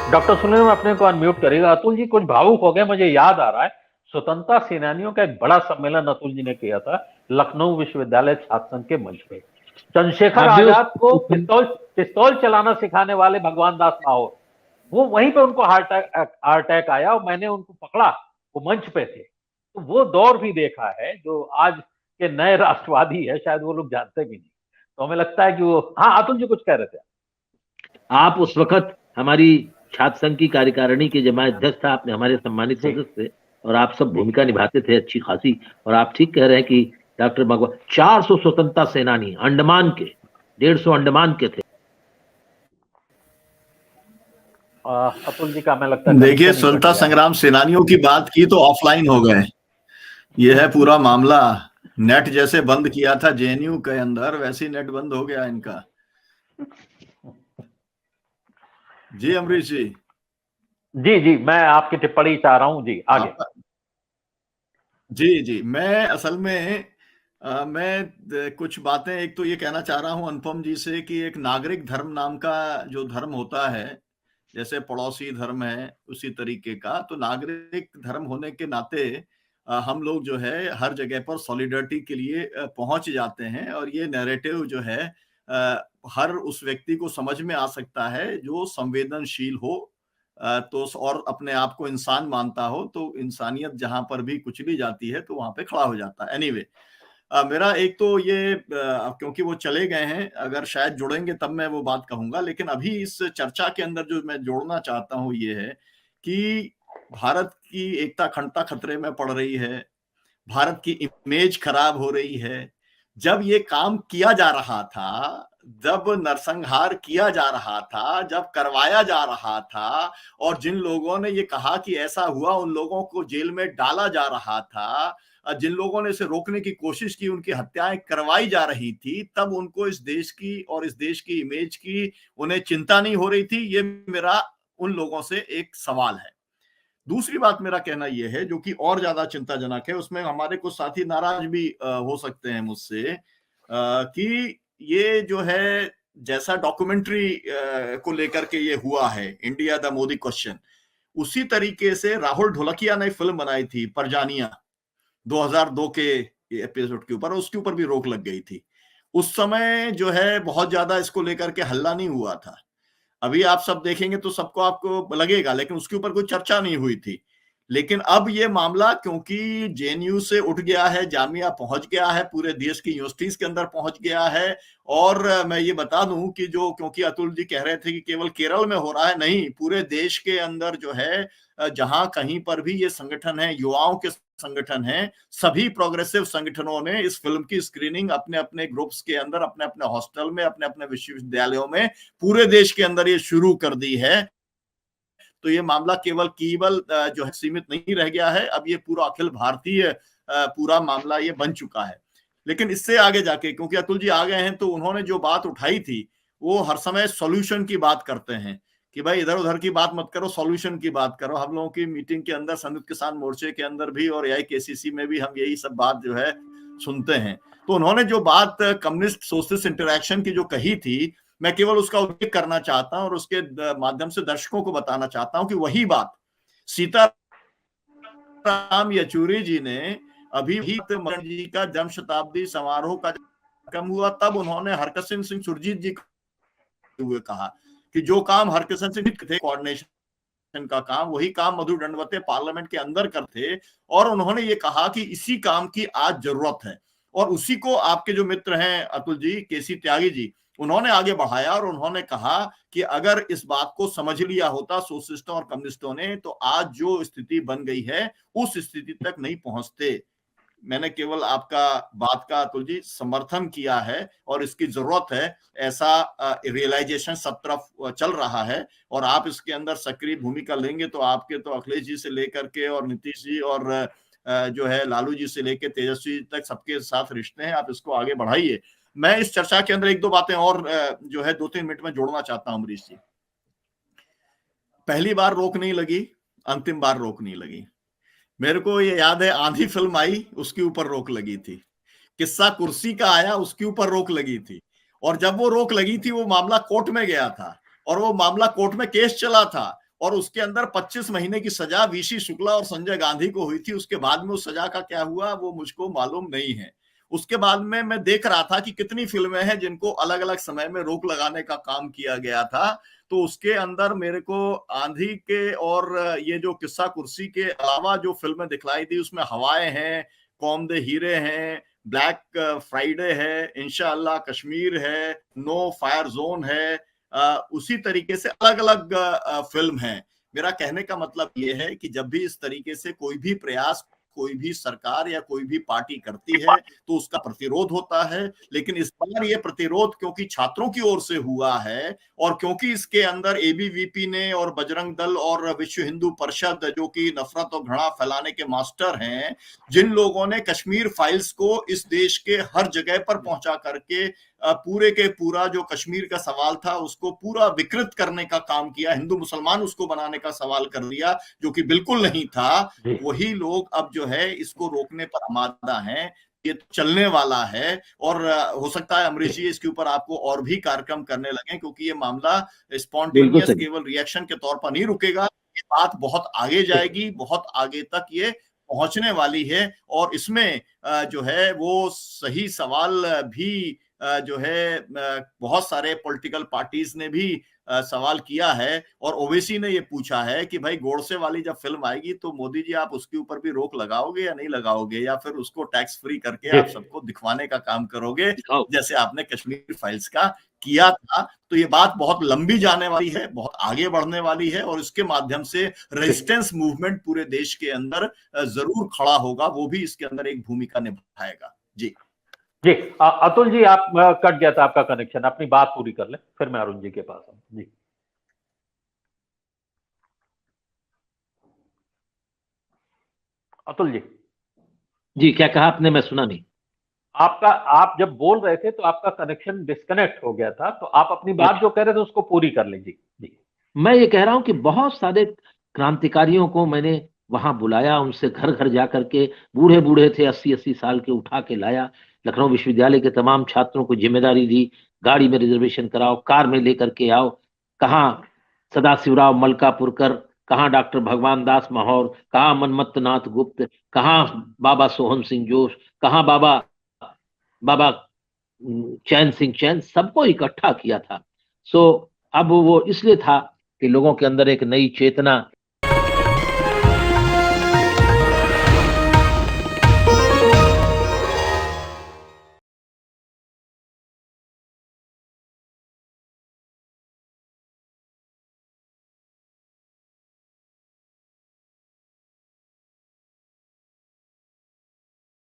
Doctor Sunil अपने को unmute करेगा। अतुल जी कुछ भावुक हो गए, मुझे याद आ रहा है स्वतंत्रता सेनानियों का एक बड़ा सम्मेलन अतुल जी ने किया था लखनऊ विश्वविद्यालय छात्र संघ के मंच पे। चंद्रशेखर आप भी आजाद को उस पिस्तौल पिस्तौल चलाना सिखाने वाले भगवान दास माहौर, वो वहीं पे उनको हार्ट अटैक आया और मैंने उनको पकड़ा, वो मंच पे थे। तो वो दौर भी देखा है जो आज के नए राष्ट्रवादी है शायद वो लोग जानते भी नहीं। तो हमें लगता है कि वो, हाँ अतुल जी कुछ कह रहे थे। आप उस वक्त हमारी छात्र संघ की कार्यकारिणी के जमात अध्यक्ष था, आपने हमारे सम्मानित जी सदस्य थे और आप सब जी। भूमिका निभाते थे अच्छी खासी। और आप ठीक कह रहे हैं कि डॉक्टर भगवान 400 स्वतंत्रता सेनानी अंडमान के, 150 अंडमान के थे। अतुल जी का हमें लगता है देखिए, कनेक्शन ही कट स्वतंत्रता गया है। संग्राम सेनानियों की बात की तो ऑफलाइन हो गए। ये है पूरा मामला। नेट जैसे बंद किया था जेएनयू के अंदर, वैसे ही नेट बंद हो गया इनका। जी अमरीश जी। जी जी, मैं आपकी टिप्पणी चाह रहा हूं जी, आगे। आप जी जी, मैं असल में मैं कुछ बातें एक तो ये कहना चाह रहा हूं अनुपम जी से कि एक नागरिक धर्म नाम का जो धर्म होता है, जैसे पड़ोसी धर्म है उसी तरीके का, तो नागरिक धर्म होने के नाते हम लोग जो है हर जगह पर सॉलिडरिटी के लिए पहुंच जाते हैं। और ये नैरेटिव जो है हर उस व्यक्ति को समझ में आ सकता है जो संवेदनशील हो, तो और अपने आप को इंसान मानता हो, तो इंसानियत जहां पर भी कुचली जाती है तो वहां पे खड़ा हो जाता है। एनीवे, मेरा एक तो ये क्योंकि वो चले गए हैं, अगर शायद जुड़ेंगे तब मैं वो बात कहूंगा, लेकिन अभी इस चर्चा के अंदर जो मैं जोड़ना चाहता हूं ये है कि भारत की एकता अखंडता खतरे में पड़ रही है, भारत की इमेज खराब हो रही है। जब ये काम किया जा रहा था, जब नरसंहार किया जा रहा था, जब करवाया जा रहा था, और जिन लोगों ने ये कहा कि ऐसा हुआ उन लोगों को जेल में डाला जा रहा था, जिन लोगों ने इसे रोकने की कोशिश की उनकी हत्याएं करवाई जा रही थी, तब उनको इस देश की और इस देश की इमेज की उन्हें चिंता नहीं हो रही थी। ये मेरा उन लोगों से एक सवाल है। दूसरी बात मेरा कहना यह है जो कि और ज्यादा चिंताजनक है, उसमें हमारे कुछ साथी नाराज भी हो सकते हैं मुझसे, कि ये जो है जैसा डॉक्यूमेंट्री को लेकर के ये हुआ है, इंडिया द मोदी क्वेश्चन, उसी तरीके से राहुल ढोलकिया ने फिल्म बनाई थी परजानिया 2002 के एपिसोड के ऊपर, उसके ऊपर भी रोक लग गई थी। उस समय जो है बहुत ज्यादा इसको लेकर के हल्ला नहीं हुआ था। अभी आप सब देखेंगे तो सबको आपको लगेगा, लेकिन उसके ऊपर कोई चर्चा नहीं हुई थी। लेकिन अब ये मामला क्योंकि जेएनयू से उठ गया है, जामिया पहुंच गया है, पूरे देश की यूनिवर्सिटीज के अंदर पहुंच गया है। और मैं ये बता दूं कि जो, क्योंकि अतुल जी कह रहे थे कि केवल केरल में हो रहा है, नहीं, पूरे देश के अंदर जो है जहां कहीं पर भी ये संगठन है, युवाओं के संगठन है, सभी प्रोग्रेसिव संगठनों ने इस फिल्म की स्क्रीनिंग अपने अपने ग्रुप्स के अंदर, अपने अपने हॉस्टल में, अपने अपने विश्वविद्यालयों में, पूरे देश के अंदर ये शुरू कर दी है। तो ये मामला केवल जो है सीमित नहीं रह गया है, अब ये पूरा अखिल भारतीय पूरा मामला ये बन चुका है। लेकिन इससे आगे जाके, क्योंकि अतुल जी आ गए हैं, तो उन्होंने जो बात उठाई थी वो हर समय सॉल्यूशन की बात करते हैं कि भाई इधर उधर की बात मत करो, सॉल्यूशन की बात करो। हम लोगों की मीटिंग के अंदर, संयुक्त किसान मोर्चे के अंदर भी और एआईकेसीसी में भी हम यही सब बात जो है सुनते हैं। तो उन्होंने जो बात कम्युनिस्ट सोशलिस्ट इंटरैक्शन की जो कही थी, मैं केवल उसका उल्लेख करना चाहता हूं और उसके माध्यम से दर्शकों को बताना चाहता हूं कि वही बात सीताराम येचुरी जी ने अभी भी जी का जन्म शताब्दी समारोह का कार्यक्रम हुआ, तब उन्होंने हरकिशन सिंह सुरजीत जी हुए कहा कि जो काम हरकिशन सिंह थे कोऑर्डिनेशन का काम, वही काम मधु दंडवते पार्लियामेंट के अंदर करते। और उन्होंने ये कहा कि इसी काम की आज जरूरत है, और उसी को आपके जो मित्र हैं अतुल जी, केसी त्यागी जी, उन्होंने आगे बढ़ाया और उन्होंने कहा कि अगर इस बात को समझ लिया होता सोशलिस्टों और कम्युनिस्टों ने, तो आज जो स्थिति बन गई है उस स्थिति तक नहीं पहुंचते। मैंने केवल आपका बात का अतुल जी समर्थन किया है, और इसकी जरूरत है, ऐसा रियलाइजेशन सब तरफ चल रहा है। और आप इसके अंदर सक्रिय भूमिका लेंगे तो आपके तो अखिलेश जी से लेकर के और नीतीश जी और जो है लालू जी से लेकर तेजस्वी जी तक सबके साथ रिश्ते हैं, आप इसको आगे बढ़ाइए। मैं इस चर्चा के अंदर एक दो बातें और जो है 2-3 मिनट में जोड़ना चाहता हूं अमरीश जी। पहली बार रोक नहीं लगी, अंतिम बार रोक नहीं लगी। मेरे को ये याद है, आंधी फिल्म आई, उसके ऊपर रोक लगी थी। किस्सा कुर्सी का आया, उसके ऊपर रोक लगी थी। और जब वो रोक लगी थी, वो मामला कोर्ट में गया था, और वो मामला कोर्ट में केस चला था, और उसके अंदर 25 महीने की सजा वीसी शुक्ला और संजय गांधी को हुई थी। उसके बाद में उस सजा का क्या हुआ वो मुझको मालूम नहीं है। उसके बाद में मैं देख रहा था कि कितनी फिल्में हैं जिनको अलग अलग समय में रोक लगाने का काम किया गया था, तो उसके अंदर मेरे को आंधी के और ये जो किस्सा कुर्सी के अलावा जो फिल्में दिखलाई दी उसमें हवाएं हैं, कौम दे हीरे हैं, ब्लैक फ्राइडे है, इंशाअल्लाह कश्मीर है, नो फायर जोन है, उसी तरीके से अलग अलग फिल्म है। मेरा कहने का मतलब ये है कि जब भी इस तरीके से कोई भी प्रयास कोई भी सरकार या कोई भी पार्टी करती है तो उसका प्रतिरोध होता है, लेकिन इस बार ये प्रतिरोध क्योंकि छात्रों की ओर से हुआ है और क्योंकि इसके अंदर एबीवीपी ने और बजरंग दल और विश्व हिंदू परिषद जो कि नफरत और घृणा फैलाने के मास्टर हैं, जिन लोगों ने कश्मीर फाइल्स को इस देश के हर जगह पर पहुंचा करके पूरे के पूरा जो कश्मीर का सवाल था उसको पूरा विकृत करने का काम किया, हिंदू मुसलमान उसको बनाने का सवाल कर दिया जो कि बिल्कुल नहीं था, वही लोग अब जो है इसको रोकने पर आमादा हैं। ये तो चलने वाला है और हो सकता है अमरीश जी इसके ऊपर आपको और भी कार्यक्रम करने लगे क्योंकि ये मामला स्पॉन्टेनियस केवल रिएक्शन के तौर पर नहीं रुकेगा, ये बात बहुत आगे जाएगी, बहुत आगे तक ये पहुंचने वाली है और इसमें जो है वो सही सवाल भी जो है बहुत सारे पॉलिटिकल पार्टीज ने भी सवाल किया है और ओवैसी ने ये पूछा है कि भाई गोडसे वाली जब फिल्म आएगी तो मोदी जी आप उसके ऊपर भी रोक लगाओगे या नहीं लगाओगे या फिर उसको टैक्स फ्री करके आप सबको दिखवाने का काम करोगे जैसे आपने कश्मीर फाइल्स का किया था। तो ये बात बहुत लंबी जाने वाली है, बहुत आगे बढ़ने वाली है और इसके माध्यम से रेजिस्टेंस मूवमेंट पूरे देश के अंदर जरूर खड़ा होगा, वो भी इसके अंदर एक भूमिका निभाएगा। जी जी अतुल जी, आप कट गया था आपका कनेक्शन, अपनी बात पूरी कर लें फिर मैं अरुण जी के पास हूं। जी अतुल जी। जी क्या कहा आपने, मैं सुना नहीं। आपका आप जब बोल रहे थे तो आपका कनेक्शन डिस्कनेक्ट हो गया था, तो आप अपनी बात जो कह रहे थे उसको पूरी कर लीजिए। जी मैं ये कह रहा हूं कि बहुत सारे क्रांतिकारियों को मैंने वहां बुलाया, उनसे घर घर जाकर के, बूढ़े बूढ़े थे 80-80 साल के, उठा के लाया, लखनऊ विश्वविद्यालय के तमाम छात्रों को जिम्मेदारी दी, गाड़ी में रिजर्वेशन कराओ, कार में लेकर के आओ। कहाँ सदाशिवराव मलकापुरकर, कहाँ डॉक्टर भगवान दास माहौर, कहाँ मनमत्त नाथ गुप्त, कहाँ बाबा सोहन सिंह जोश, कहाँ बाबा बाबा चैन सिंह चैन, सबको इकट्ठा किया था। सो अब वो इसलिए था कि लोगों के अंदर एक नई चेतना